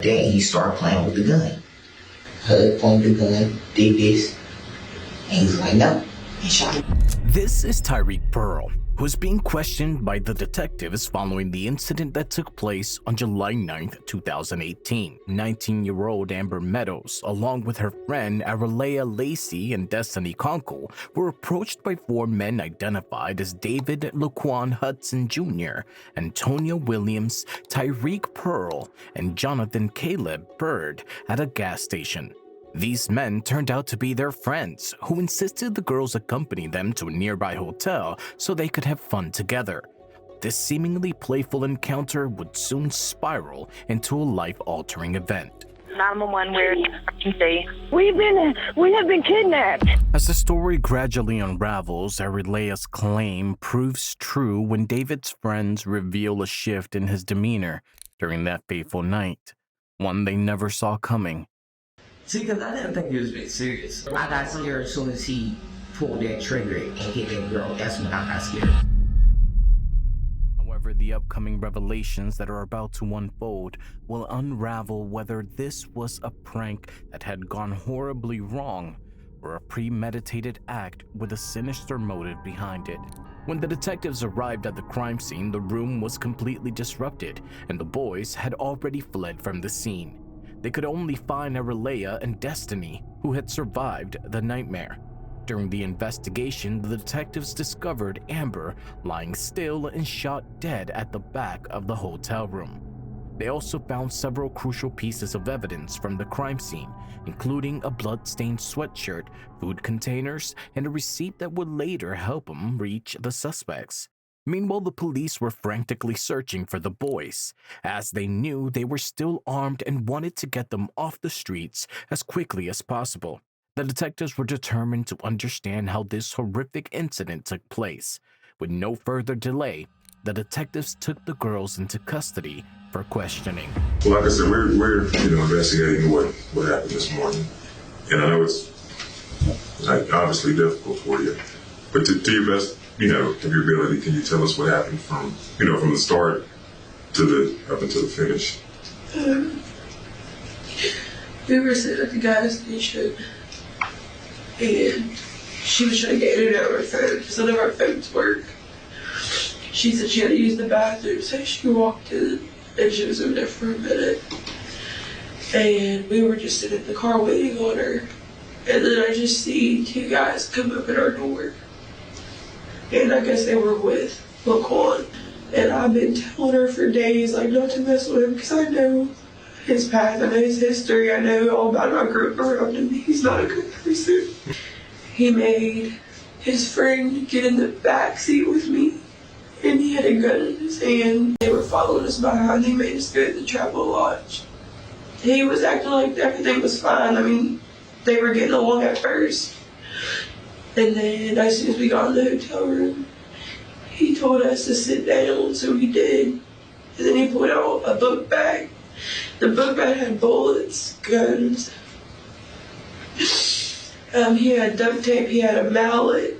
Then he started playing with the gun. Hud pointed the gun, did this, and he was like, no, and shot him. This is Tyreek Pearl, who is being questioned by the detectives following the incident that took place on July 9th, 2018. 19-year-old Amber Meadows, along with her friend Arileah, Lacy, and Destiny Conkle, were approached by four men identified as David Laquan Hudson Jr., Antonia Williams, Tyrique Pearl, and Jonathan Kaleb Bird at a gas station. These men turned out to be their friends, who insisted the girls accompany them to a nearby hotel so they could have fun together. This seemingly playful encounter would soon spiral into a life-altering event. 911, where emergency? We have been kidnapped. As the story gradually unravels, Arileah's claim proves true when David's friends reveal a shift in his demeanor during that fateful night, one they never saw coming. See, because I didn't think he was being serious. I got scared as soon as he pulled that trigger and hit that girl. That's when I got scared. However, the upcoming revelations that are about to unfold will unravel whether this was a prank that had gone horribly wrong or a premeditated act with a sinister motive behind it. When the detectives arrived at the crime scene, the room was completely disrupted, and the boys had already fled from the scene. They could only find Arileah and Destiny, who had survived the nightmare. During the investigation, the detectives discovered Amber lying still and shot dead at the back of the hotel room. They also found several crucial pieces of evidence from the crime scene, including a blood-stained sweatshirt, food containers, and a receipt that would later help them reach the suspects. Meanwhile, the police were frantically searching for the boys, as they knew they were still armed and wanted to get them off the streets as quickly as possible. The detectives were determined to understand how this horrific incident took place. With no further delay, the detectives took the girls into custody for questioning. Well, like I said, we're investigating what happened this morning, and I know it's obviously difficult for you, but to your best, of your ability, can you tell us what happened from the start to up until the finish? We were sitting at the gas station, and she was trying to get in and out of our phone because none of our phones work. She said she had to use the bathroom, so she walked in, and she was in there for a minute. And we were just sitting in the car waiting on her, and then I just see two guys come up at our door. And I guess they were with Laquan. And I've been telling her for days, not to mess with him, because I know his past, I know his history, I know all about him. I grew up around him. He's not a good person. He made his friend get in the back seat with me, and he had a gun in his hand. They were following us behind. They made us go to the Travel Lodge. He was acting like everything was fine. They were getting along at first. And then as soon as we got in the hotel room, he told us to sit down, so we did. And then he pulled out a book bag. The book bag had bullets, guns. He had duct tape, he had a mallet.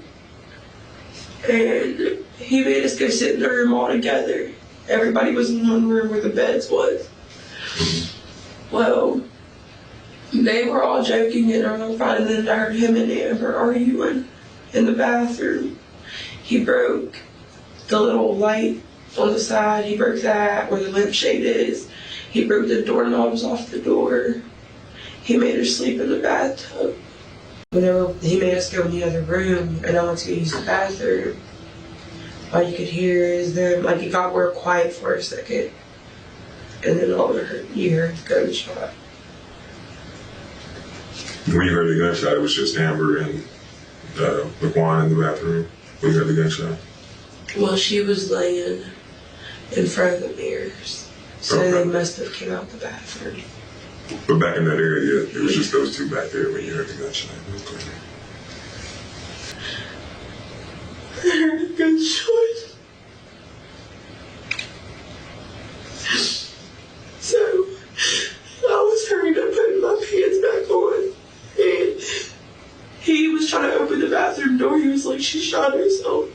And he made us go sit in the room all together. Everybody was in one room where the beds was. Well, they were all joking and all fine, and then I heard him and Amber arguing in the bathroom. He broke the little light on the side. He broke that where the lampshade is. He broke the doorknobs off the door. He made her sleep in the bathtub. Whenever he made us go in the other room and I went to use the bathroom, all you could hear is them, it got real quiet for a second. And then all you heard the gunshot. When you heard the gunshot, it was just Amber and Laquan in the bathroom when you heard the gunshot? Well, she was laying in front of the mirrors, so They must have came out the bathroom. But back in that area, it was just those two back there when you heard the gunshot. Okay. I heard a gunshot. So I was hurrying up putting my pants back on, and he was trying to open the bathroom door. He was like, she shot herself.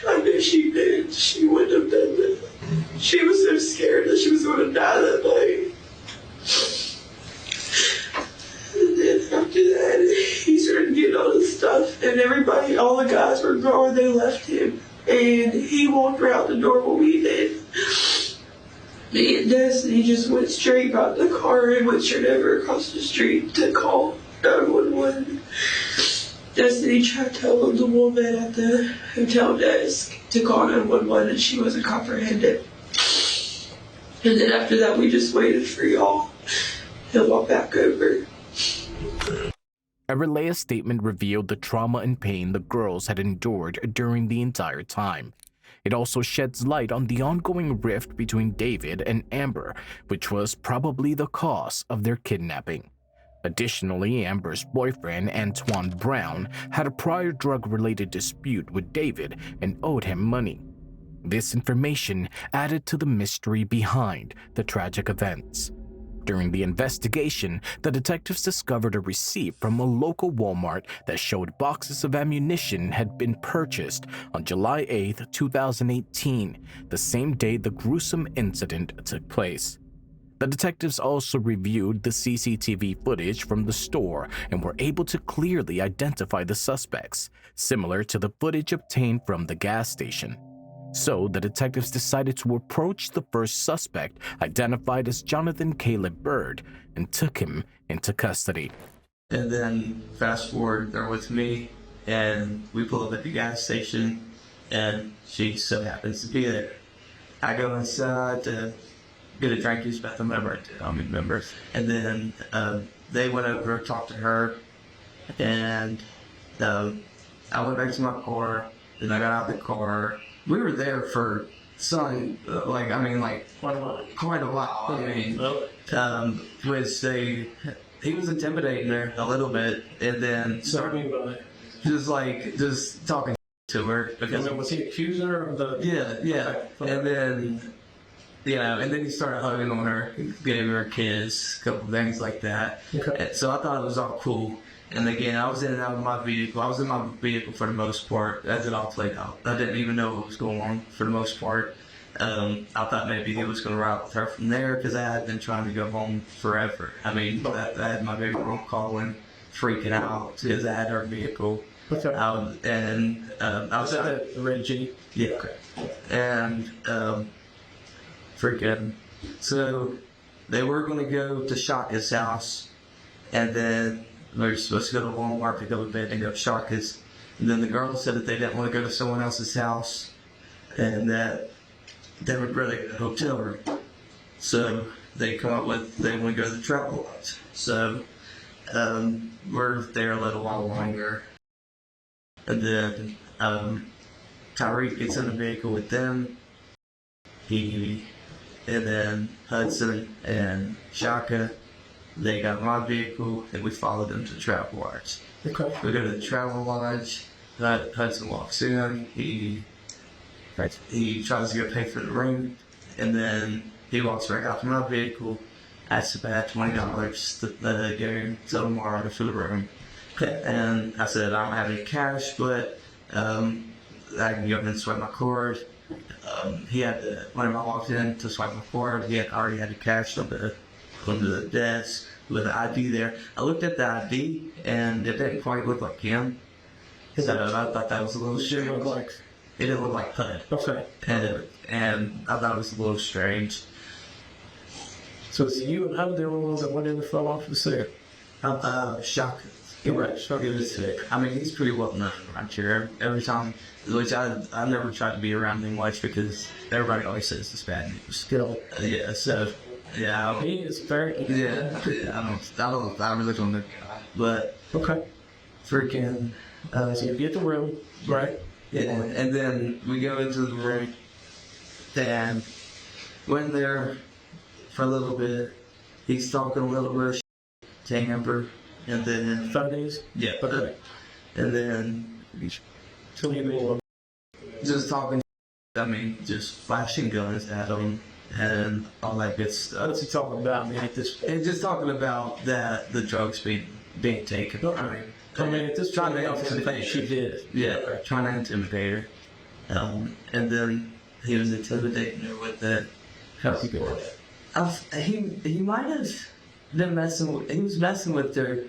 I knew she did. She wouldn't have done that. She was so scared that she was going to die that night. and everybody, all the guys were gone. They left him, and he walked around the door when we did. Me and Destiny just went straight out the car and went straight over across the street to call 911. Destiny tried telling the woman at the hotel desk to call 911, and she wasn't comprehending. And then after that, we just waited for y'all to walk back over. Arileah's statement revealed the trauma and pain the girls had endured during the entire time. It also sheds light on the ongoing rift between David and Amber, which was probably the cause of their kidnapping. Additionally, Amber's boyfriend, Antoine Brown, had a prior drug-related dispute with David and owed him money. This information added to the mystery behind the tragic events. During the investigation, the detectives discovered a receipt from a local Walmart that showed boxes of ammunition had been purchased on July 8, 2018, the same day the gruesome incident took place. The detectives also reviewed the CCTV footage from the store and were able to clearly identify the suspects, similar to the footage obtained from the gas station. So the detectives decided to approach the first suspect, identified as Jonathan Kaleb Bird, and took him into custody. And then fast forward, they're with me, and we pull up at the gas station, and she so happens to be there. I go inside to get a drink, use bathroom, whatever I did, I don't remember. And then they went over, talked to her, and I went back to my car, then I got out of the car. We were there for quite a while. I mean, which he was intimidating her a little bit, and then just talking to her because was he accusing her of the? Yeah, and then and then he started hugging on her, giving her a kiss, a couple things like that. Okay. And so I thought it was all cool. And again, I was in and out of my vehicle. I was in my vehicle for the most part as it all played out. I didn't even know what was going on for the most part. I thought maybe he was going to ride with her from there because I had been trying to go home forever. I mean, I had my baby girl calling, freaking out because I had her vehicle. Okay. I was at the red Jeep. Yeah. Okay. And freaking. So they were going to go to Shaka's house, and then they were supposed to go to Walmart, pick up a bed, and go to Shaka's. And then the girls said that they didn't want to go to someone else's house, and that they would rather go to a hotel room. So they come up with they want to go to the travel lodge. So we're there a little while longer, and then Tyreek gets in the vehicle with them. And then Hudson and Shaka, they got my vehicle, and we followed them to the travel lodge. Okay. We go to the travel lodge. Hudson walks in. He tries to go pay for the room, and then he walks back out to my vehicle. Asks about $20 to go to tomorrow for the room. And I said I don't have any cash, but I can go and swipe my card. He had to, when I walked in to swipe my card, he already had the cash on the desk with the ID there. I looked at the ID, and it didn't quite look like him. So I thought that was a little strange. It didn't look like Pud. Okay. And I thought it was a little strange. So it's you and Hudson, the only ones that went in and fell off the set. Shaka. You're right. He was sick. I mean, he's pretty well known around here. Every time, which I never tried to be around him much because everybody always says it's bad news. Skill. Yeah, so, yeah. He is very. Yeah, I really don't know. But, Okay. freaking, So you get the room, right? yeah, and then we go into the room, and went there for a little bit. He's talking a little bit to Amber, and then, 5 days. yeah, Okay. and then So you made just talking, I mean, just flashing guns at him and all that good stuff. What's he talking about? I mean, at this. And just talking about that the drugs being taken. I mean, at this Trying to point, intimidate her. she did. Yeah, trying to intimidate her. And then he was intimidating her with that. How's he going? He might have been messing with. He was messing with her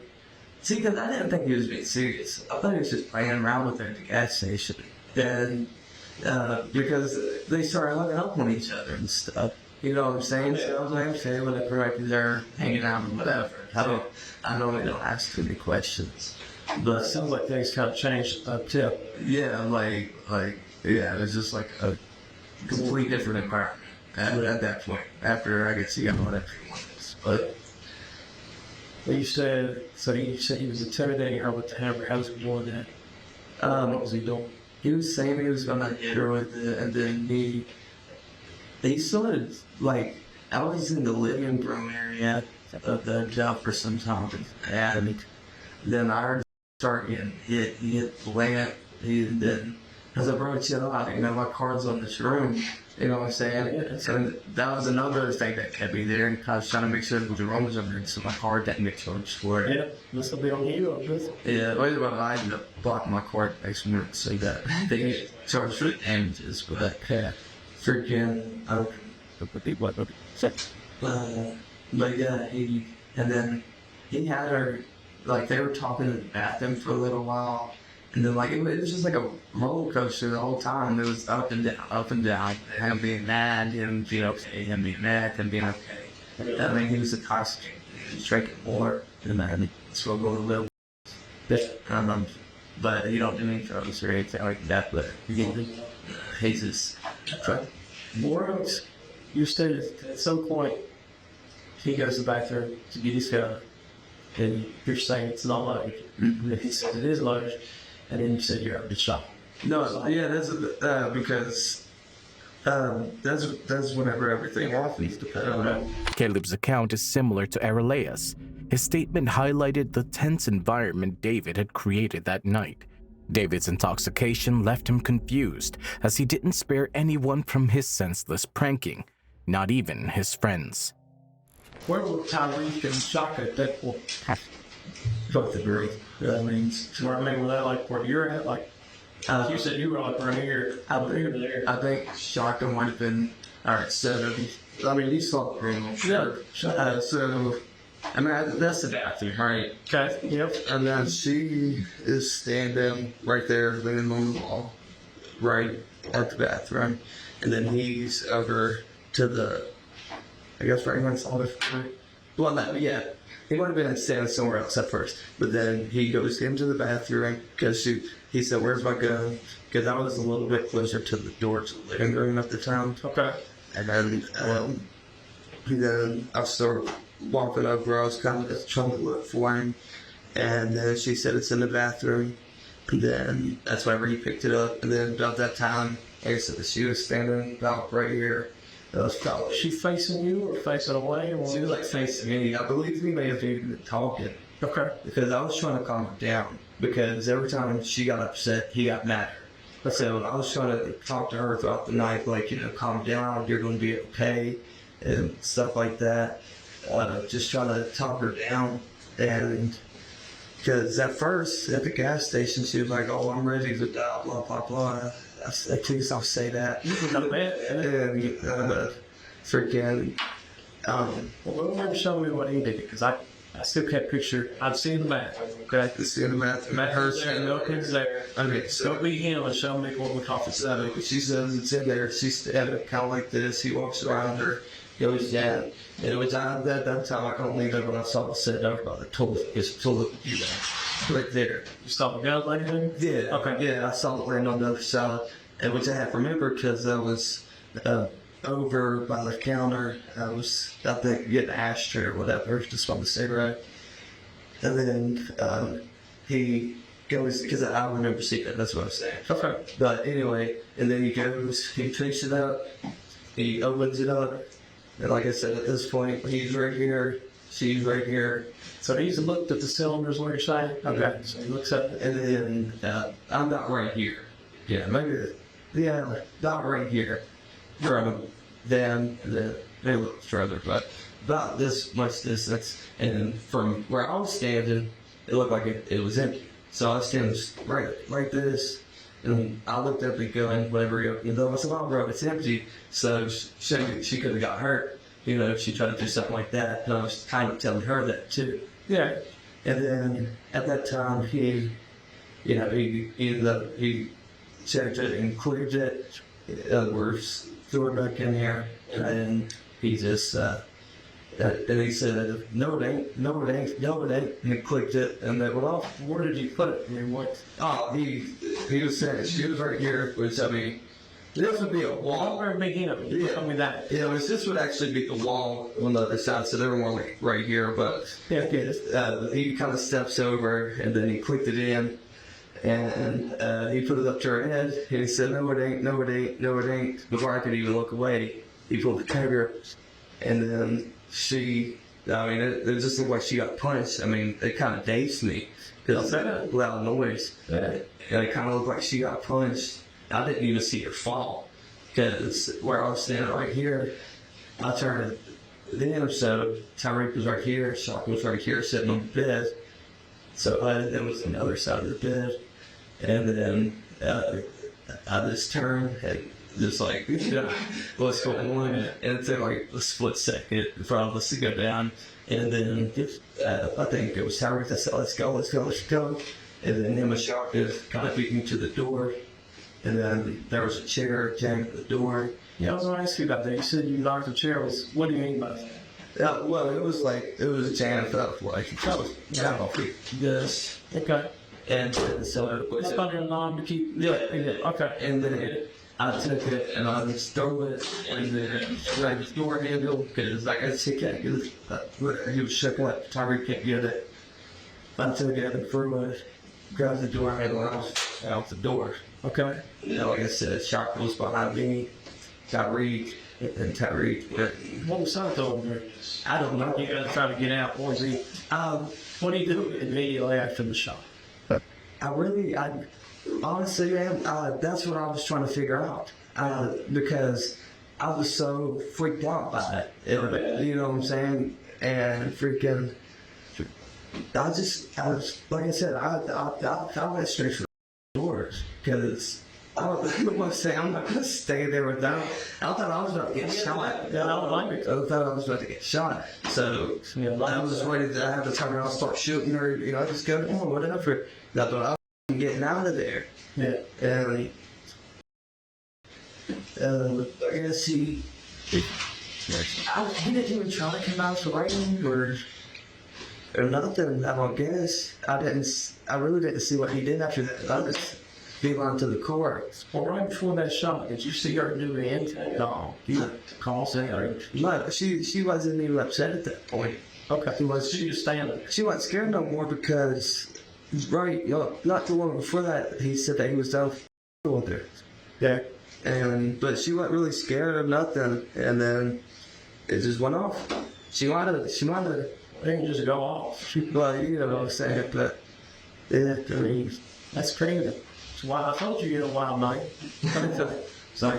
See, because I didn't think he was being serious. I thought he was just playing around with her at the gas station. And because they started hooking up on each other and stuff. You know what I'm saying? So I was like, okay, whatever, like they're hanging out or whatever. I know they don't ask too many questions. But It sounds like things kind of changed up too. yeah, yeah, it was just like a completely different environment at that point. After I could see all that but You said he was intimidating her with the hammer. How was he doing that? What was he doing? he was saying he was gonna hit her with it, and then he sort of like I was in the living room area of the job for some time, and then I heard start getting hit. He hit the lamp. He then because I brought chill out. You know, my car's on this room. You know what I'm saying? So that was another thing that kept me there, and I was trying to make sure that the room was under, so my car didn't get charged for it. Yeah, this will be on you. On this. Yeah, well, I ended up blocking my car next minute so that they get charged for damages for that cat. Freaking, but yeah, and then he had her, like they were talking in the bathroom for a little while, and then like it was just like a roller coaster the whole time. It was up and down, him being mad, him being okay, him being mad, him being okay. I mean, he was intoxicated, he was drinking more, and then smoked a little bit. But you don't do any drugs or anything like that. But he just. Morals, you stated at some point he goes to the bathroom to get his gun, and you're saying it's not loaded. He said it is loaded, and then you said you're out of shot. No, yeah, that's because that's whenever everything happens. Kaleb's account is similar to Arileah's. His statement highlighted the tense environment David had created that night. David's intoxication left him confused, as he didn't spare anyone from his senseless pranking, not even his friends. Where were Tyreek and Shaka at that point? Both agree. That means where was that like where you're at? Like you said you were like right here. I think Shaka might have been alright. So I mean, these saw pretty much. Yeah. So I mean, that's the bathroom, right? Okay. Yep. And then she is standing right there, leaning on the wall, right at the bathroom. And then he's over to the, I guess, right next to the, well, not, yeah. He would have been standing somewhere else at first. But then he goes into the bathroom because he said, "Where's my gun?" Because I was a little bit closer to the door to the living room at the time. Okay. And then I started walking over. I was kind of just trying to look for him, and then she said it's in the bathroom. And then that's whenever he picked it up. And then about that time, like I said, she was standing about right here. Was she facing you or facing away? Or she was like facing me. I believe we may have even been talking. Okay. Because I was trying to calm her down. Because every time she got upset, he got mad. So I was trying to talk to her throughout the night, like, you know, calm down, you're going to be okay, and stuff like that. Just trying to talk her down. And because at first, at the gas station, she was like, "Oh, I'm ready to die, blah, blah, blah." At least I'll say that. Not bad. And freaking, well, remember showing me what he did, because I still can't picture. I've seen the math. Okay. see in the bathroom. Matt Hurst and no kids there. Okay, So be him and show me what we call it. she says it's in there. She's standing kind of like this. He walks around her. He goes down. And it was at that time I don't leave it when I saw it sitting over by the toilet. It's toilet, you know, right there. You saw the gun like that? Yeah. Okay. Yeah, I saw it laying on the other side, and which I have to remember because I was over by the counter. I was, I think, getting an ashtray or whatever, just on the cigarette. And then he goes, because I remember seeing that, that's what I'm saying. Okay. But anyway, and then he goes, he picks it up, he opens it up, and like I said, at this point, he's right here, she's right here. So he's looked at the cylinders where you're saying? Okay. So he looks at it. And then I'm not right here. Yeah, maybe, yeah, not right here. Then they look further, but about this much distance, and from where I was standing, it looked like it was empty. So I was standing right this, and I looked up and going, whatever, you know, I said, "Oh, bro, it's empty." So she could have got hurt, you know, if she tried to do something like that. And I was kind of telling her that too. Yeah. And then at that time, he checked it and cleared it. We're threw it back in there, and then he just, then he said, no, it ain't, no, it ain't, no, it ain't. And he clicked it, and then, well, where did you put it? I mean, what? Oh, he was saying, she was right here, which, I mean, this would be a wall. Or making up. Tell me that. Yeah, this would actually be the wall on the other side, so they were more like right here, but he kind of steps over, and then he clicked it in, and he put it up to her head, and he said, no, it ain't, no, it ain't, no, it ain't. Before I could even look away, he pulled the trigger, and then she, I mean, it just looked like she got punched. I mean, it kind of dazed me, because that loud noise, and it kind of looked like she got punched. I didn't even see her fall, because where I was standing right here, I turned then, so Tyreek was right here, Shock was right here, sitting on the bed. So it was on the other side of the bed, and then I just turned and just like, what's going on? And it took like a split second for all of us to go down, and then I think it was Tyreek that said, let's go, let's go, let's go. And then Emma Sharp is kind of beating to the door. And then there was a chair jammed at the door. Yeah, I was going to ask you about that. You said you locked the chair. What do you mean by that? Well, it was jammed up, like, that was jammed off this. Okay. And so It's under a knob to keep. Yeah. Okay. And then I took it and I just threw it, and then like the door handle, because like I said, he was shook like Tyreek can't get it. I took it and threw it, grabbed the door handle out the door. Okay. Like I said, Shark was behind me, Tyreek. What was that over? I don't know. You gotta try to get out. What was he? What do you do immediately after the shot? Honestly, man, that's what I was trying to figure out. Because I was so freaked out by it. You know what I'm saying? And freaking, I was, like I said, I went straight for the doors. Because I was saying, I'm not going to stay there without. I thought I was about to get shot. Yeah, I don't like it. I thought I was about to get shot. So I was ready to have to turn around and start shooting her. You know, just go, oh, whatever. I thought I was getting out of there. Yeah. And I guess he didn't even try to come out swinging or nothing. I guess I really didn't see what he did after that. I just beeline to the court. Well, right before that shot, did you see her do anything? No. You call saying or No, she wasn't even upset at that point. okay. She was standing. She wasn't scared no more because not too long before that he said that he was done with her. Yeah. But she wasn't really scared of nothing, and then it just went off. She might have. They can just go off. Well, you know what I'm saying, but yeah, I mean, That's crazy. That's why I told you you're a wild night. Sorry.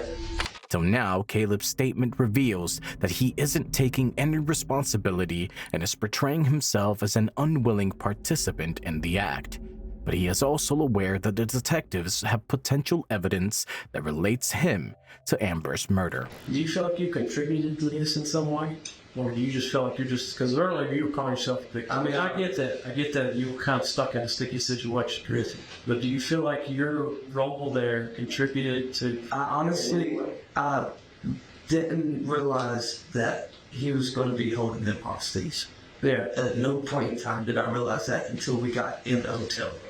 So now, Kaleb's statement reveals that he isn't taking any responsibility and is portraying himself as an unwilling participant in the act. But he is also aware that the detectives have potential evidence that relates him to Amber's murder. Do you feel like you contributed to this in some way? Or do you just feel like you're just, because earlier you were calling yourself a victim. I mean, I get that you were kind of stuck in a sticky situation. But do you feel like your role there contributed to... I didn't realize that he was going to be holding them hostage. Yeah. At no point in time did I realize that until we got in the hotel room.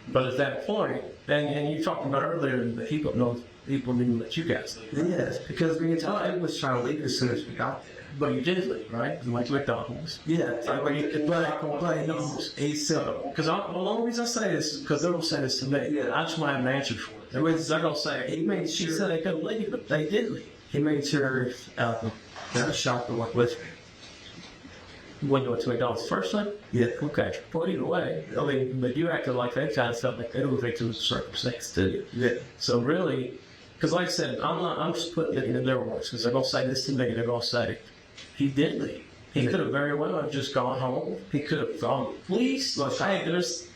But at that point, and you talked about earlier that people knew that you guys leave. Yes, because the entire time was trying to leave as soon as we got there. But you did leave, right? You went to McDonald's. Yeah, But he said, because the only reason I say this is because they're going to say this to me. Yeah. I just want to have an answer for it. They're going to say, she said they couldn't leave, but they did leave. He made sure that shop to work with me. When you went to McDonald's first time? Yeah. Okay. Well, either way, I mean, but you acted like that kind of stuff, like they don't think to the circumstance, did you? Yeah. So really, because like I said, I'm just putting it in their words, because they're going to say this to me, they're going to say, he did leave. He could have very well have just gone home. He could have gone, please, like, hey, there's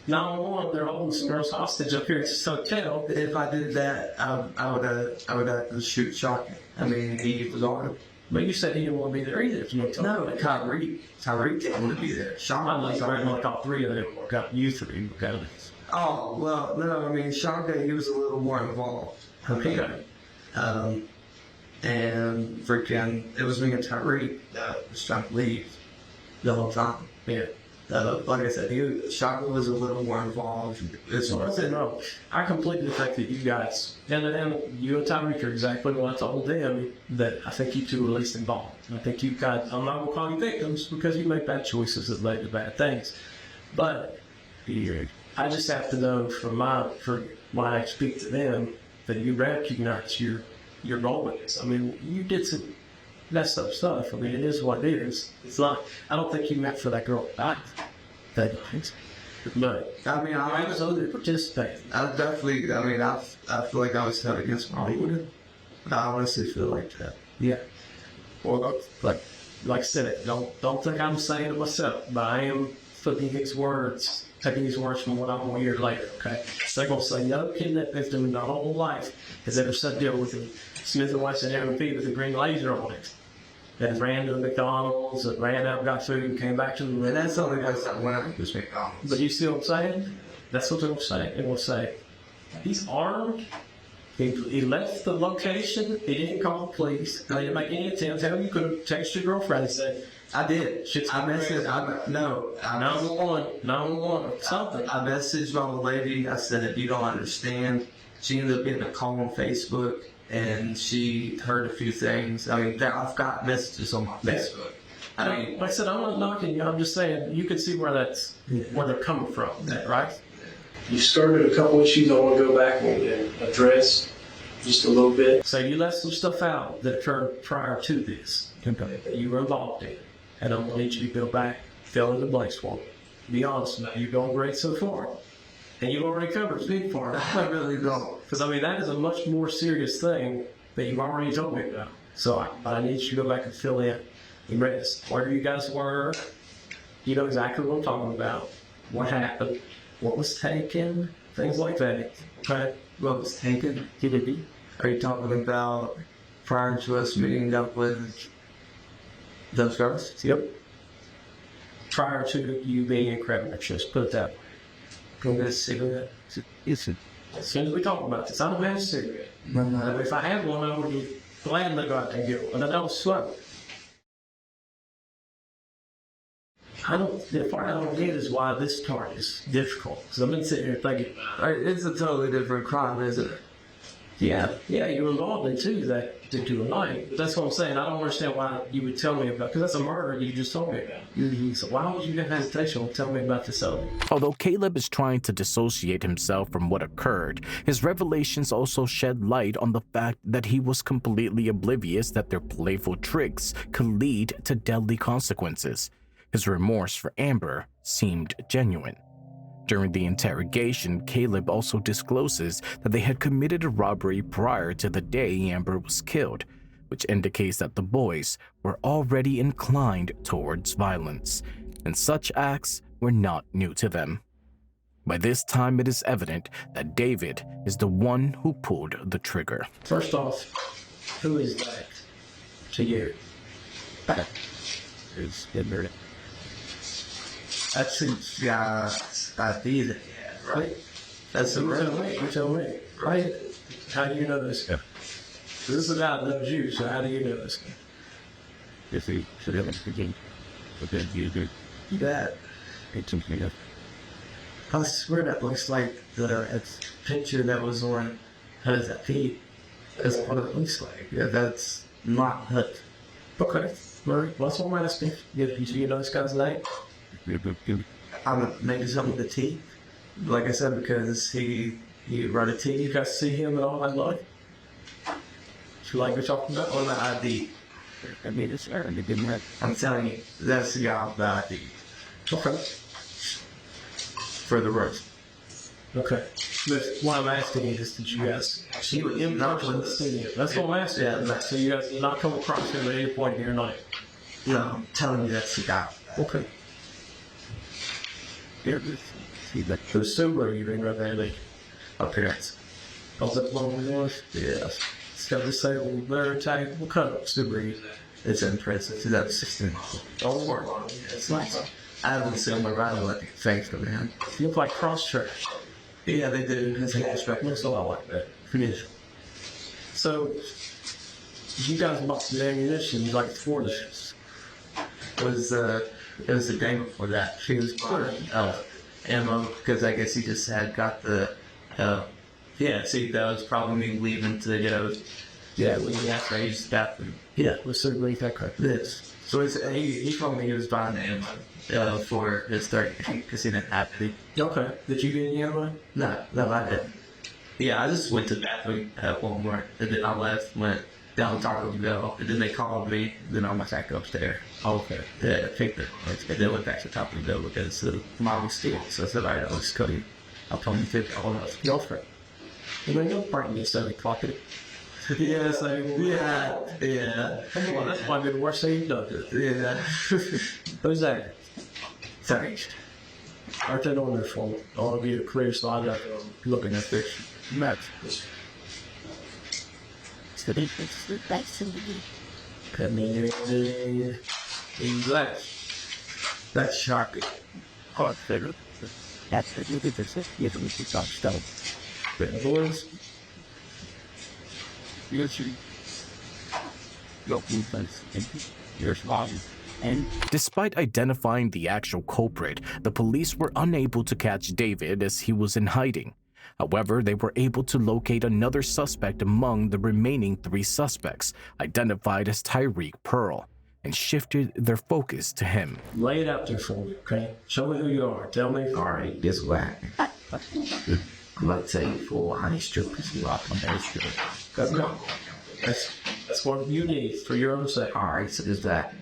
911, they're holding this girl's hostage up here at this hotel. If I did that, I would have to shoot shot. I mean, he was armed. But you said he didn't want to be there either. No, Tyreek didn't want to be there. Sean, I like all three of them got you three. Got it. oh, well, no, I mean, Sean, he was a little more involved. Okay. And freaking, it was me and Tyreek that was trying to leave the whole time. Yeah. Like I said, Sean was a little more involved. No, I completely think that you guys, and you and Tyreek are exactly what I told them, that I think you two were least involved. I think you guys, I'm not going to call you victims because you make bad choices that lead to bad things. But I just have to know for when I speak to them that you recognize your role in this. I mean, you did some messed up stuff. I mean, it is what it is. It's not, I don't think you meant for that girl to die. But, I mean, I was other participating. I definitely, I mean, I feel like I was set against my leader. I honestly feel like that. Yeah. Well, like I said, don't think I'm saying it myself, but I am flipping his words, taking his words from what I'm going to hear later, okay? So they're going to say, no kid that victim in their whole life has ever sat there with a Smith & Wesson M&P with a green laser on it. That ran to McDonald's, that ran out, got food, and came back to the room. And that's only because I went out to McDonald's. But you see what I'm saying? That's what they're going to say. They're going to say, he's armed. He left the location. He didn't call the police. He didn't make any attempts. How you could have texted your girlfriend and said, I did. I messaged, 911, something. I messaged my lady. I said, if you don't understand, she ended up getting a call on Facebook, and she heard a few things. I mean, I've got messages on my Facebook. I mean, like I said, I'm not knocking you. I'm just saying you can see where they're coming from, right? You started a couple issues I want to go back and address just a little bit. So you left some stuff out that occurred prior to this that you were involved in. And I'm going to need you to go back, fill in the blanks for me. Be honest now, you're going great so far. And you've already covered speed for it. I really don't. Because, I mean, that is a much more serious thing that you've already told me about. So I need you to go back and fill in the rest. Where you guys were, you know exactly what I'm talking about. What happened, what was taken, things like that. Okay? What was taken? Are you talking about prior to us meeting up with those girls? Yep. Prior to you being in Crabber, just put it that way. Go get a cigarette. As soon as we talk about this, I don't have a cigarette. If I had one, I would be glad to go out there and get one. And I don't smoke. The part I don't get is why this part is difficult. Because I've been sitting here thinking, it's a totally different crime, isn't it? Yeah, you're involved in two that did to a night. That's what I'm saying. I don't understand why you would tell me about, because that's a murder you just told me about. So why would you have hesitation to tell me about this other? Although Kaleb is trying to dissociate himself from what occurred, his revelations also shed light on the fact that he was completely oblivious that their playful tricks could lead to deadly consequences. His remorse for Amber seemed genuine. During the interrogation, Kaleb also discloses that they had committed a robbery prior to the day Amber was killed, which indicates that the boys were already inclined towards violence, and such acts were not new to them. By this time, it is evident that David is the one who pulled the trigger. First off, who is that to you? It's Edward. That's the guy I did, right? That's the You tell me, right? How do you know this guy? This is the guy that knows you, so how do you know this guy? If he should have been but then you do that. it took me up. I swear that looks like the picture that was on Hud's feet. That's what it looks like. Yeah, that's not Hud. Okay, Murray, what's on my list? You know this guy's name? Maybe something with the T. Like I said, because he wrote a T. You guys see him at all? I love it. You like what you're talking about? Or the ID. I mean, it's fair, and it didn't work. I'm telling you, that's the guy with the ID. Okay. For the roast. Okay. But what I'm asking you is, did you guys see him not in the studio? That's what I'm asking. Yeah. So you guys did not come across him at any point in your night? No, I'm telling you, that's the guy. Okay. Here, see that. So the Subaru you bring right there, the appearance. Oh, that one we was? Yeah. It's got this same little blur type. What kind of Subaru is that? It's in prison. 2016. Don't worry. It's nice. I haven't seen my rider like thanks to man. You look like cross church. Yeah, they do. It's like respect. Looks a lot like that. Finish. So, you guys bought the ammunition like for this. It was the day before that. She was putting ammo because I guess he just had got the. Yeah, see, that was probably me leaving to yeah, we after I used that. Yeah, let's certainly that correct. This. So he told me he was buying the ammo for his third because he didn't have to. Okay. Did you get any ammo? No, I didn't. Yeah, I just went to the bathroom at Walmart and then I left, went down to Taco Bell, and then they called me, then I went back upstairs. Okay. Yeah, picked it. And then went back to Taco Bell because mom was still. So I said, all right, I'll just cut you. I'll tell you $50. Go for it. And then you'll partner me 7 o'clock. Yeah, so, yeah. Well, that's why the worst thing you've done. Yeah. Who's that? Sorry. Aren't that on their phone? All of you career slide up looking at this. Matt. Come in. That's shocking. Hard figure. That's the new business. You can make it on stone. But boys, You're shooting. Your movements and your small. And Despite identifying the actual culprit, the police were unable to catch David as he was in hiding. However, they were able to locate another suspect among the remaining 3 suspects, identified as Tyreek Pearl, and shifted their focus to him. lay it out there for me, okay? Show me who you are. Tell me. All right, this way. I'm gonna tell you for honey strippers who are on that strip. That's what you need for your own sake. All right, so this that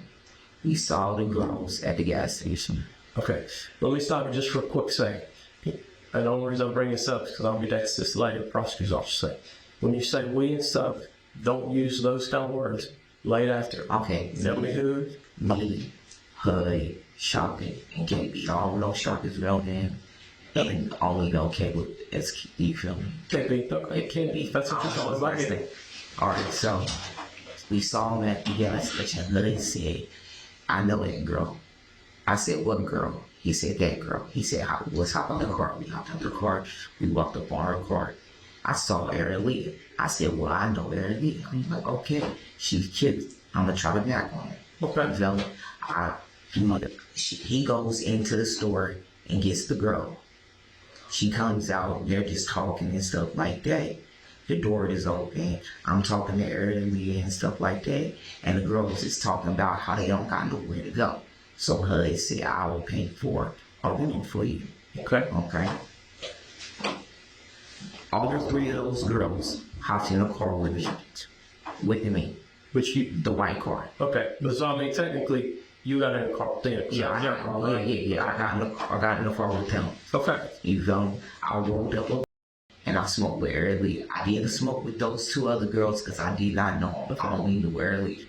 we saw the girls at the gas station. Okay, let me stop you just for a quick second. And the only reason I'm bringing this up is because I'll be asked this later. The prosecutor's office say, when you say we and stuff, don't use those kind of words. Lay it after. Okay. Tell me who. Me, Hudson, Shopping, and KB. All those shoppers around them. And all of them okay with SQ, you feel me? Can't be. It can't be. That's what you're talking about. Anything. All right, so we saw them at the gas station. Hudson said, I know that girl. I said, what girl? He said, that girl. He said, let's hop on the car. We hopped on the car. We walked up on her car. I saw Arileah. I said, well, I know Arileah. I'm like, okay. She's cute. I'm going to try to back on her. Okay. So, he goes into the store and gets the girl. She comes out. They're just talking and stuff like that. The door is open. I'm talking to Arileah and stuff like that. And the girls is talking about how they don't got nowhere to go. So Hud said, I will pay for a room for you. Okay. Okay. All the 3 of those girls hopped in a car with me. The white car. Okay. But so I mean, technically, you got in a car with them. Yeah, I got in the car with them. Okay. You know, I rolled up and I smoked with Arileah. I didn't smoke with those 2 other girls because I did not know if I don't need to wear Arileah.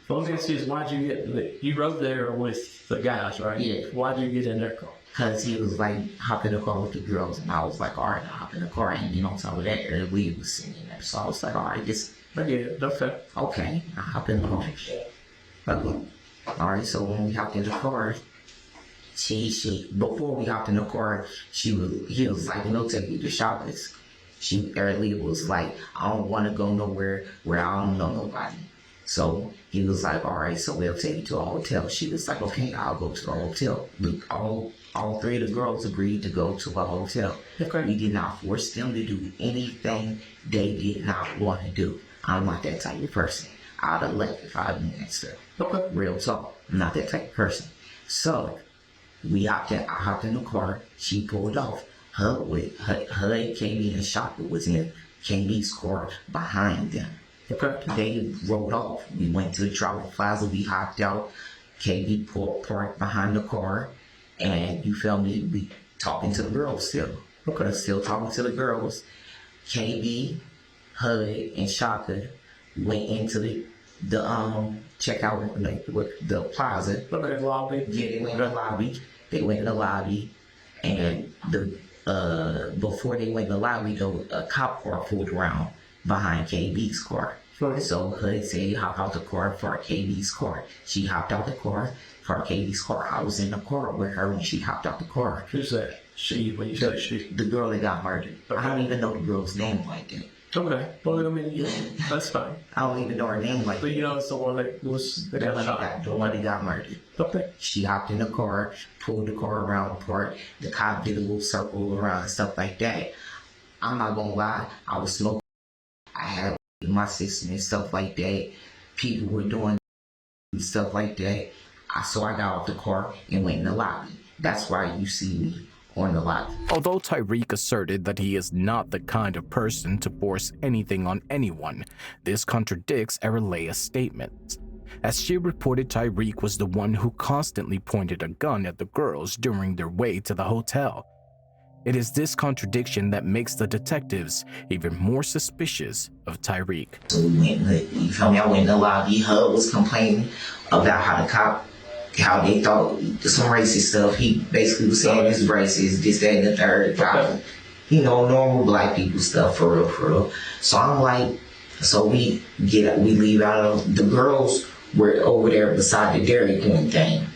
So let me ask you this, why'd you get, you rode there with the guys, right? Yeah. Why'd you get in their car? Because he was like, hop in the car with the girls. And I was like, all right, I'll hop in the car. And on top of that, Arileah was singing there. So I was like, all right, just. Yeah, okay. Okay, I hop in the car. Okay. All right, so when we hopped in the car, before we hopped in the car, he was like, no, take me to shoppers. Arileah was like, I don't want to go nowhere where I don't know nobody. So he was like, all right, so we'll take you to a hotel. She was like, okay, I'll go to the hotel. All 3 of the girls agreed to go to a hotel. Okay. We did not force them to do anything they did not want to do. I'm not that type of person. I'd have left if I didn't answer. Okay. Real talk. I'm not that type of person. So I hopped in the car. She pulled off. Her KB and Shopper was in KB's car behind them. Okay. They rode off. We went to the Travel Plaza. We hopped out. KB parked behind the car. And you feel me? We talking to the girls still. Okay. Still talking to the girls. KB, Hud, and Shaka went into the checkout with the plaza. Okay, lobby. Yeah, they went in the lobby. And before they went in the lobby, a cop car pulled around behind KB's car. So Hood said, hop out the car for KD's car. She hopped out the car for KD's car. I was in the car with her when she hopped out the car. Who's that? She, when you say she? The girl that got murdered. Okay. I don't even know the girl's name like that. Okay. Well, I mean, yeah, that's fine. I don't even know her name like But that. you know it's the one that was that got shot. The one that got murdered. Okay. She hopped in the car, pulled the car around the park. The cop did a little circle around and stuff like that. I'm not gonna lie, I was smoking. I had my sister and stuff like that. People were doing stuff like that. So I got off the car and went in the lobby. That's why you see me on the lobby. Although Tyreek asserted that he is not the kind of person to force anything on anyone, this contradicts Arileah's statements, as she reported Tyreek was the one who constantly pointed a gun at the girls during their way to the hotel. It is this contradiction that makes the detectives even more suspicious of Tyreek. So we went in the, you feel me? I went in the lobby. Hud was complaining about how they thought some racist stuff. He basically was saying this racist, this, that, and the third. You know, normal black people stuff for real. So I'm like, so we leave out of, the girls were over there beside the Dairy Queen thing.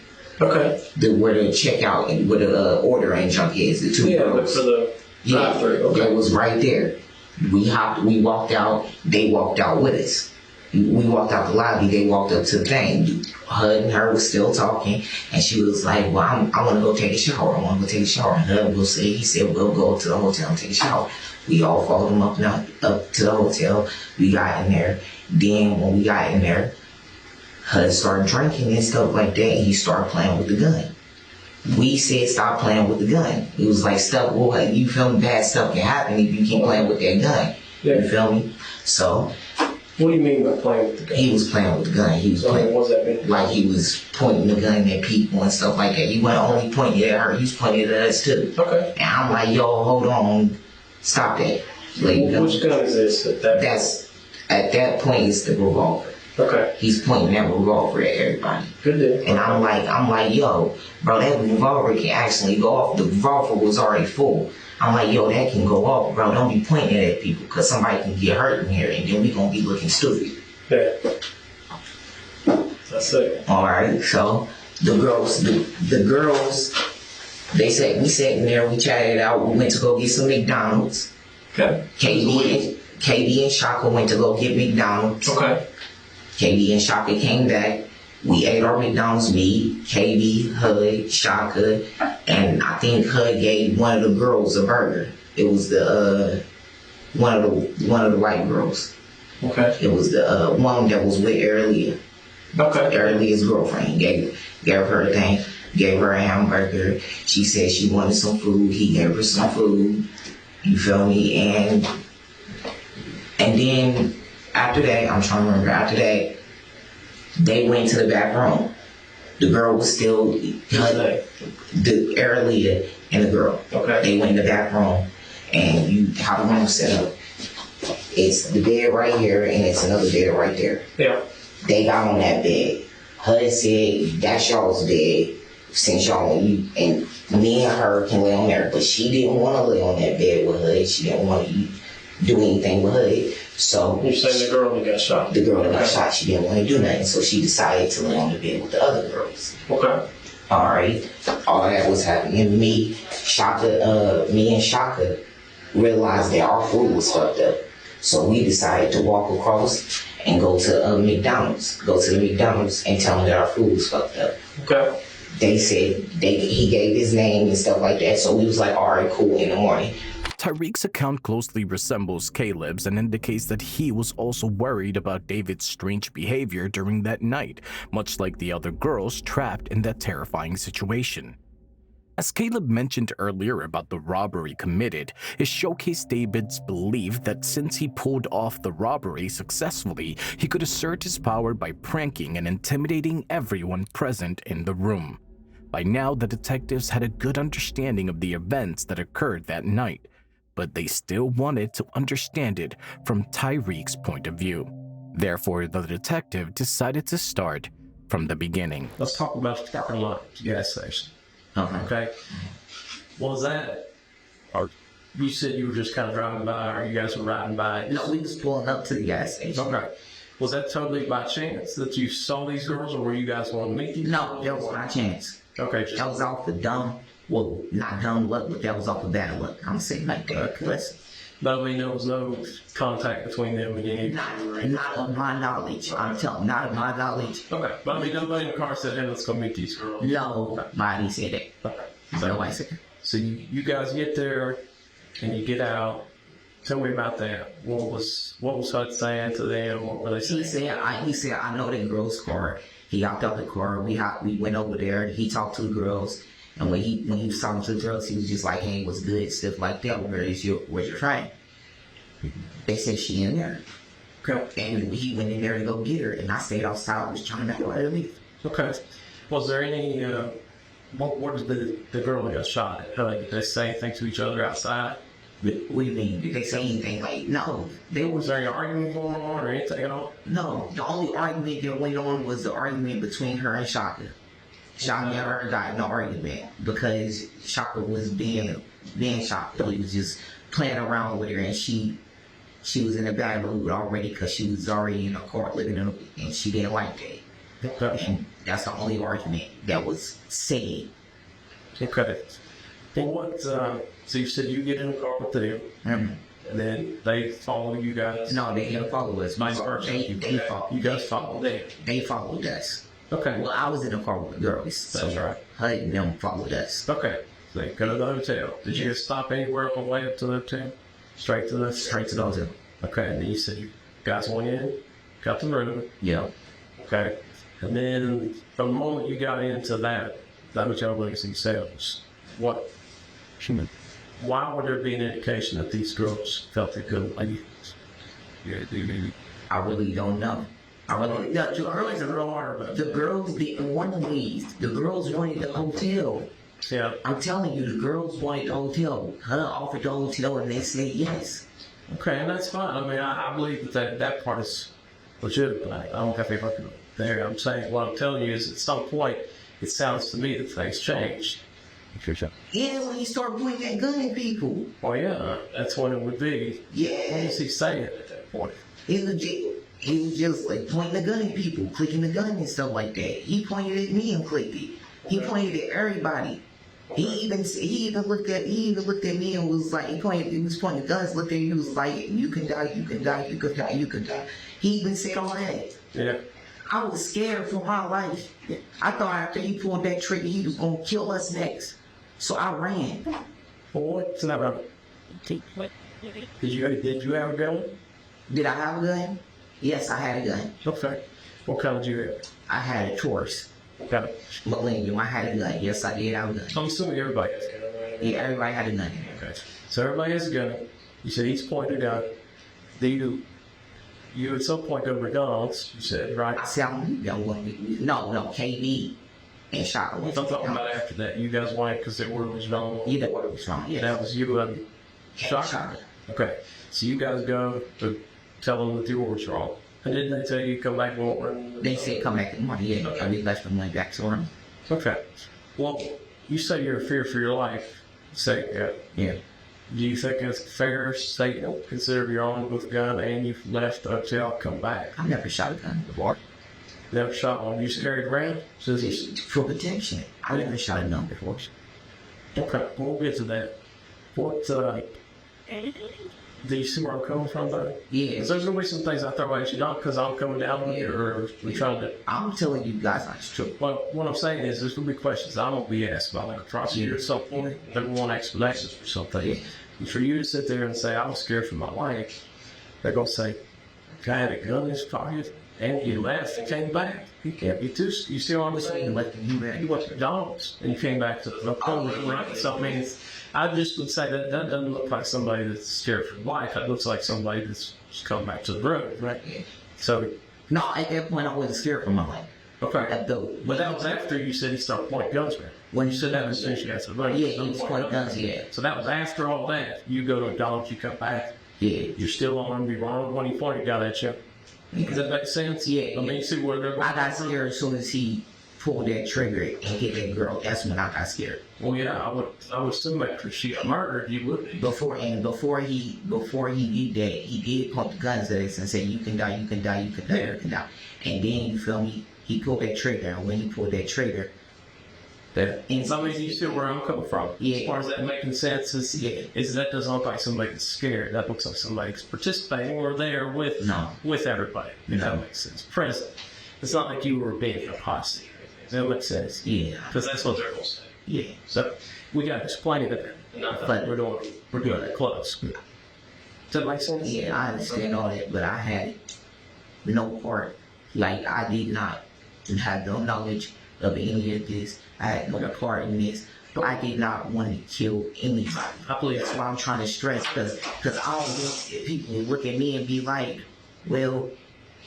Okay. Where the checkout and where the ordering junk is, the two girls. For the drive-thru. Okay. That was right there. We walked out, they walked out with us. We walked out the lobby, they walked up to the thing. Hud and her was still talking, and she was like, well, I want to go take a shower. I want to go take a shower. And Hud he said, we'll go to the hotel and take a shower. We all followed him up to the hotel. We got in there. Then when we got in there, Hud started drinking and stuff like that, and he started playing with the gun. We said, stop playing with the gun. It was like stuff, well, you feel me, bad stuff can happen if you keep playing with that gun. Yeah. You feel me? So, what do you mean by playing with the gun? He was playing with the gun. He was playing. What does that mean? Like he was pointing the gun at people and stuff like that. He wasn't only pointing at her, he was pointing at us too. Okay. And I'm like, yo, hold on, stop that. Like, which gun is this at that point, it's the revolver. Okay. He's pointing that revolver at everybody. Good deal. And I'm like, yo, bro, that revolver can actually go off. The revolver was already full. I'm like, yo, that can go off, bro. Don't be pointing it at people, because somebody can get hurt in here, and then we gonna be looking stupid. Yeah. That's it. All right. So the girls, we sat in there, we chatted it out. We went to go get some McDonald's. Okay. KD and Shaka went to go get McDonald's. Okay. KD and Shaka came back. We ate our McDonald's meat. KD, Hud, Shaka, and I think Hud gave one of the girls a burger. It was the one of the white girls. Okay. It was the one that was with Arileah. Okay. Arileah's girlfriend gave her a thing. Gave her a hamburger. She said she wanted some food. He gave her some food. You feel me? And then after that, I'm trying to remember. After that, they went to the back room. The girl was still the Arileah and the girl. Okay. They went in the back room, and how the room set up. It's the bed right here, and it's another bed right there. Yeah. They got on that bed. Hud said, that's y'all's bed, since y'all, and me and her can lay on there. But she didn't want to lay on that bed with Hud. She didn't want to do anything with Hud. So you're saying the girl that got shot? The girl that got shot, she didn't want to do nothing. So she decided to lay on the bed with the other girls. Okay. All right. All that was happening. Me and Shaka realized that our food was fucked up. So we decided to walk across and go to McDonald's. Go to the McDonald's and tell them that our food was fucked up. Okay. They said he gave his name and stuff like that. So we was like, all right, cool, in the morning. Tyreek's account closely resembles Kaleb's and indicates that he was also worried about David's strange behavior during that night, much like the other girls trapped in that terrifying situation. As Kaleb mentioned earlier about the robbery committed, it showcased David's belief that since he pulled off the robbery successfully, he could assert his power by pranking and intimidating everyone present in the room. By now, the detectives had a good understanding of the events that occurred that night, but they still wanted to understand it from Tyreek's point of view. Therefore, the detective decided to start from the beginning. Let's talk about the parking lot gas station. Okay. What was that? Or you said you were just kind of driving by, or you guys were riding by? No, we was pulling up to the gas station. Okay. Was that totally by chance that you saw these girls, or were you guys wanting to meet these? No, that was by chance. Okay. That was off the dumb, well, not dumb luck, but that was off the bad luck. I'm saying like that. Listen. But I mean, there was no contact between them and you? Not of my knowledge. I'm telling you, not of my knowledge. Okay. But I mean, nobody in the car said, hey, let's go meet these girls. No, nobody said that. Okay. Nobody said that. So you guys get there and you get out. Tell me about that. What was Hudson saying to them? What were they saying? He said, I know that girl's car. He hopped out the car. We went over there. He talked to the girls. And when he was talking to the girls, he was just like, hey, what's good? Stuff like that. Where's your train? They said she in there. Okay. And he went in there to go get her. And I stayed outside. I was trying to let her leave. Okay. Was there any, what was the girl that got shot at? Did they say anything to each other outside? What do you mean? Did they say anything? Like, no. Was there any argument going on or anything at all? No. The only argument that went on was the argument between her and Shaka. Shaka never got in an argument because Shaka was being Shaka. He was just playing around with her, and she was in a bad mood already because she was already in a car living in and she didn't like that. Okay. And that's the only argument that was said. Okay. Well, what, so you said you get in a car with them, and then they follow you guys? No, they didn't follow us. You guys followed them? They followed us. Okay. Well, I was in the car with the girls. That's right. Hud and them followed us. Okay. So they go to the hotel. Did you guys stop anywhere on the way up to the hotel? Straight to the hotel. Okay. And then you said you guys went in, got the room. Yeah. Okay. And then from the moment you got into that hotel rooms themselves, what? Why would there be an indication that these girls felt they couldn't leave? I really don't know. The girls didn't want to leave. The girls wanted the hotel. Yeah. I'm telling you, the girls wanted the hotel. Her offered the hotel and they said yes. Okay, and that's fine. I mean, I believe that part is legitimate. I don't have any fucking there. I'm saying, what I'm telling you is at some point, it sounds to me that things changed. Yeah, when you start pointing that gun at people. Oh yeah, that's when it would be. Yeah. What is he saying at that point? He was just like pointing the gun at people, clicking the gun and stuff like that. He pointed at me and clicked it. He pointed at everybody. He even looked at me and was like, he was pointing guns, looked at me, he was like, you can die, you can die, you can die, you can die. He even said all that. Yeah. I was scared for my life. I thought after he pulled that trigger, he was gonna kill us next. So I ran. What's that about? Did you have a gun? Did I have a gun? Yes, I had a gun. Okay. What kind did you have? I had a Taurus. Got it. Millennium. I had a gun. Yes, I did have a gun. I'm assuming everybody has a gun. Yeah, everybody had a gun. Okay. So everybody has a gun. You said he's pointed out. You at some point go to McDonald's, you said, right? I said, no, KB and Shaka. I'm talking about after that. You guys went because the order was wrong. Yeah, the order was wrong. Yeah. That was you and Shaka. Okay. So you guys go to tell them that the order's wrong. And didn't they tell you to come back more? They said come back in the morning. Yeah. I mean, left them went back to them. Okay. Well, you say you're in fear for your life. Say, yeah. Do you think it's fair to say you don't consider your own with a gun and you've left the hotel, come back? I never shot a gun before. Never shot one. You just carried around? For protection. I never shot a gun before. Okay, we'll get to that. What, do you see where I'm coming from, though? Yeah. Because there's going to be some things I throw at you, not because I'm coming down here or we're trying to... I'm telling you guys it's true. Well, what I'm saying is there's going to be questions I don't be asked by like a prosecutor at some point. They want explanations for something. Yeah. And for you to sit there and say, I was scared for my life, they're going to say, guy had a gun in his pocket and you left and came back. You still on the scene. You went to McDonald's and you came back to the public, right? So I mean, I just would say that doesn't look like somebody that's scared for life. That looks like somebody that's just come back to the road, right? So, no, at that point I wasn't scared for my life. Okay. But that was after you said he started pointing guns, man. When you said that was since you got to the road. Yeah, he was pointing guns, yeah. So that was after all that. You go to McDonald's, you come back. Yeah. You're still on be wrong when he pointed gun at you. Does that make sense? Yeah. I mean, see where they're going. I got scared as soon as he pull that trigger and get that girl, that's when I got scared. Well, yeah, I would assume after she got murdered, you would be. Before he did that, he did point the guns at us and said, you can die, you can die, you can die, you can die. And then, you feel me, he pulled that trigger, and when he pulled that trigger, I mean, you see where I'm coming from. Yeah. As far as that making sense is that doesn't look like somebody's scared. That looks like somebody's participating or there with everybody. If that makes sense. Present. It's not like you were being a hostage. That makes sense. Yeah. Because that's what they're going to say. Yeah. So we got to explain it a bit. But we're doing it close. Does that make sense? Yeah, I understand all that, but I had no part. Like, I did not have no knowledge of any of this. I had no part in this. But I did not want to kill anybody. I believe that's why I'm trying to stress, because I don't want people to look at me and be like, well,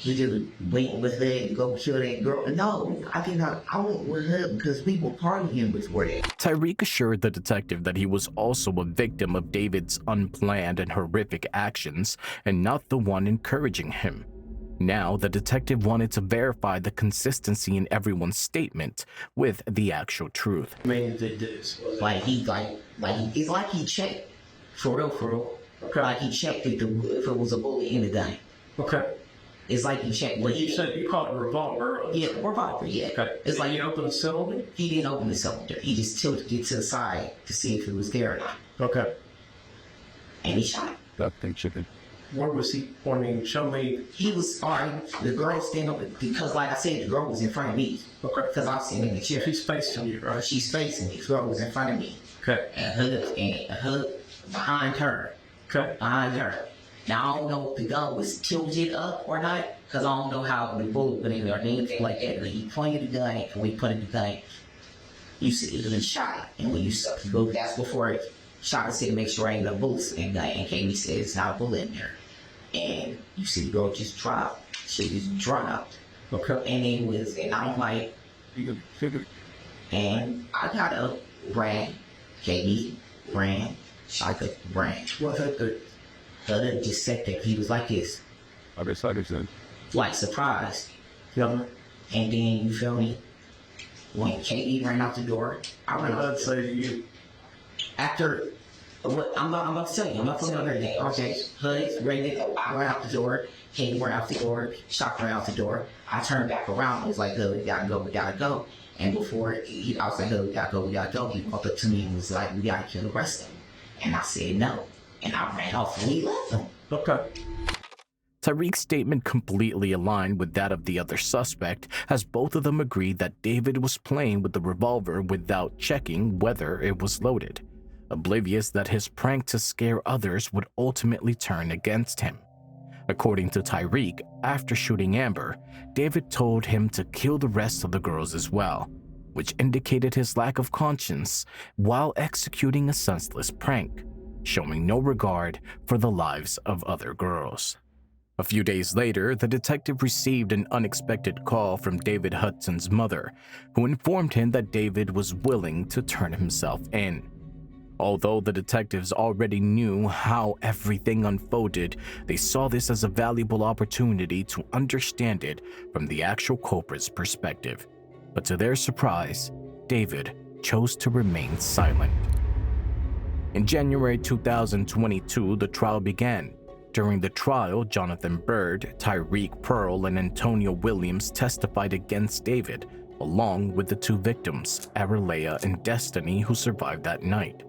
you just waiting with her to go kill that girl. No, I did not. I went with her because we were partying before that. Tyreek assured the detective that he was also a victim of David's unplanned and horrific actions and not the one encouraging him. Now, the detective wanted to verify the consistency in everyone's statement with the actual truth. I mean, they did. It's like he checked. For real. Okay. Like he checked if it was a bullet in the gun. Okay. It's like he checked. Well, you said you called it a revolver. Yeah, revolver, yeah. Okay. It's like he opened the cylinder? He didn't open the cylinder. He just tilted it to the side to see if it was there or not. Okay. And he shot. That thing chicken. Where was he pointing? Show me. He was starting. The girl standing up because, like I said, the girl was in front of me. Okay. Because I was sitting in the chair. She's facing you, right? She's facing me. The girl was in front of me. Okay. And a hug behind her. Okay. Behind her. Now, I don't know if the gun was tilted up or not, because I don't know how the bullet went in there or anything like that. But he pointed the gun, and we put in the gun. You see, it was a shot. And when you go, that's before it shot, I said to make sure I ain't no bullets in the gun. And Katie said it's not a bullet in there. And you see the girl just drop. She just dropped. Okay. And I'm like, and I got up, ran, Katie ran, Shaka ran. What happened? Other just said that he was like this. I guess I did. Like surprised. Yeah. And then you feel me? When Katie ran out the door, I ran out. Say to you. After what I'm about to tell you, I'm not telling you everything. Okay, Huds, Reagan, I ran out the door, Katie ran out the door, Shock ran out the door. I turned back around, I was like, we gotta go. And before, I was like, we gotta go. He walked up to me and was like, we gotta kill the rest of them. And I said no. And I ran off and we left them. Okay. Tyreek's statement completely aligned with that of the other suspect, as both of them agreed that David was playing with the revolver without checking whether it was loaded, oblivious that his prank to scare others would ultimately turn against him. According to Tyreek, after shooting Amber, David told him to kill the rest of the girls as well, which indicated his lack of conscience while executing a senseless prank, showing no regard for the lives of other girls. A few days later, the detective received an unexpected call from David Hudson's mother, who informed him that David was willing to turn himself in. Although the detectives already knew how everything unfolded, they saw this as a valuable opportunity to understand it from the actual culprit's perspective. But to their surprise, David chose to remain silent. In January 2022, the trial began. During the trial, Jonathan Bird, Tyreque Pearl, and Antonio Williams testified against David, along with the two victims, Arileah and Destiny, who survived that night.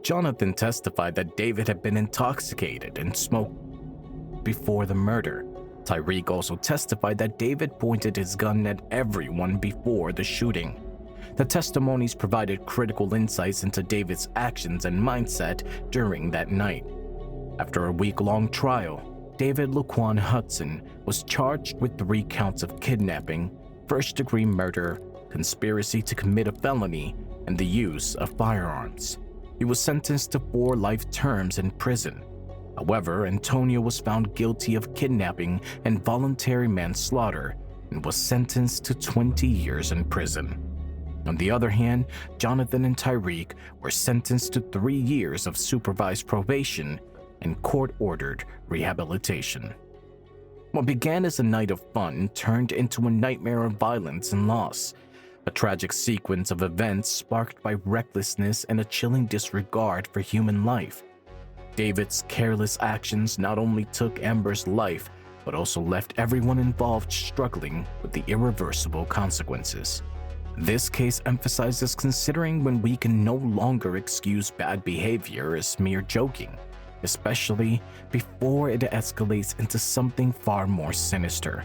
Jonathan testified that David had been intoxicated and smoked before the murder. Tyreque also testified that David pointed his gun at everyone before the shooting. The testimonies provided critical insights into David's actions and mindset during that night. After a week-long trial, David Laquan Hudson was charged with 3 counts of kidnapping, first-degree murder, conspiracy to commit a felony, and the use of firearms. He was sentenced to 4 life terms in prison. However, Antonio was found guilty of kidnapping and voluntary manslaughter and was sentenced to 20 years in prison. On the other hand, Jonathan and Tyreque were sentenced to 3 years of supervised probation and court-ordered rehabilitation. What began as a night of fun turned into a nightmare of violence and loss. A tragic sequence of events sparked by recklessness and a chilling disregard for human life. David's careless actions not only took Amber's life, but also left everyone involved struggling with the irreversible consequences. This case emphasizes considering when we can no longer excuse bad behavior as mere joking, especially before it escalates into something far more sinister.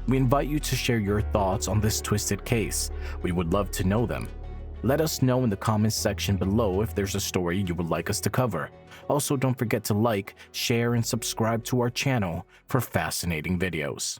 We invite you to share your thoughts on this twisted case. We would love to know them. Let us know in the comments section below if there's a story you would like us to cover. Also, don't forget to like, share, and subscribe to our channel for fascinating videos.